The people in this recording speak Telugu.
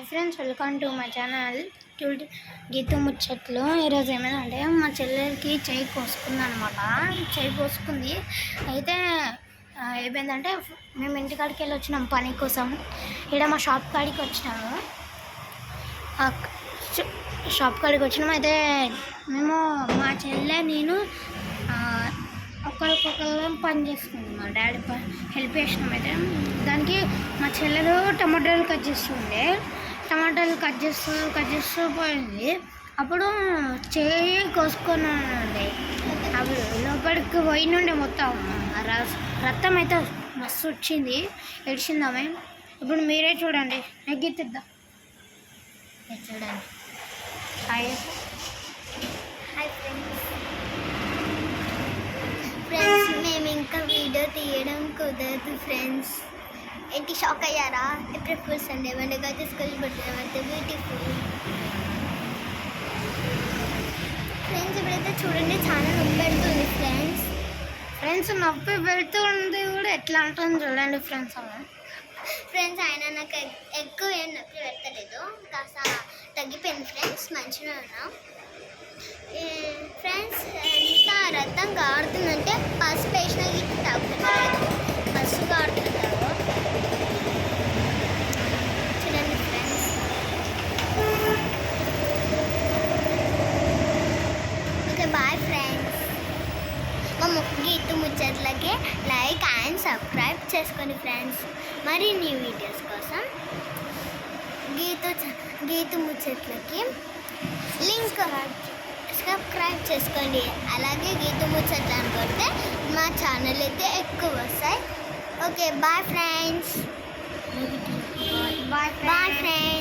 Friends, welcome to my channel Geethu Muchatlu. ఈరోజు ఏమైందంటే మా చెల్లెలకి చెయ్యి కోసుకుందనమాట. చెయ్యి కోసుకుంది. అయితే ఏమైందంటే మేము ఇంటికాడికి వెళ్ళి వచ్చినాం పని కోసం. ఇక్కడ మా షాప్ కాడికి వచ్చినాము. అయితే మేము మా చెల్లె నేను ఒకరికొకరు పని చేసుకుంది. మా డాడీ హెల్ప్ చేసినాం. అయితే దానికి మా చెల్లెలు టమాటాలు కట్ చేస్తుండే. టమాటాలు కట్ చేస్తూ పోయింది. అప్పుడు చేయి కోసుకున్నానండి. అప్పుడు లోపలికి పోయినుండే మొత్తం రక్తం అయితే మస్తు వచ్చింది. ఏడ్చిందామే. ఇప్పుడు మీరే చూడండి. నెగ్గిద్దాం చూడండి. హాయ్ ఫ్రెండ్స్, మేము ఇంకా వీడియో తీయడం కుదరదు ఫ్రెండ్స్. ఏంటి షాక్ అయ్యారా? ఏప్రిల్ ఫుల్ సండే వండగా తీసుకొని కొట్టినవంటే బ్యూటిఫుల్. ఫ్రెండ్స్, ఇప్పుడైతే చూడండి చాలా నొప్పి పెడుతుంది ఫ్రెండ్స్ నొప్పి పెడుతుంది కూడా ఎట్లా అంటుంది చూడండి ఫ్రెండ్స్. ఆయన నాకు ఎక్కువ ఏం నొప్పి పెట్టలేదు, కాస్త తగ్గిపోయింది ఫ్రెండ్స్. మంచిగా ఉన్నాం ఫ్రెండ్స్. ఎంత రక్తం కారుతుందంటే పసుపు వేసినా ఇటు తాగుతున్నాడు. పసుపు కారుతుంటావు చూడండి ఫ్రెండ్స్. Okay, bye friends. మా గీతు ముచ్చట్లకి లైక్ అండ్ సబ్స్క్రైబ్ చేసుకోండి ఫ్రెండ్స్. మరిన్ని వీడియోస్ కోసం గీతు ముచ్చట్లకి లింక్ సబ్స్క్రైబ్ చేసుకోండి. అలాగే గీతు ముచ్చట్లు అనుకుంటే మా ఛానల్ అయితే ఎక్కువ వస్తాయి. Okay, bye friends. Bye friends.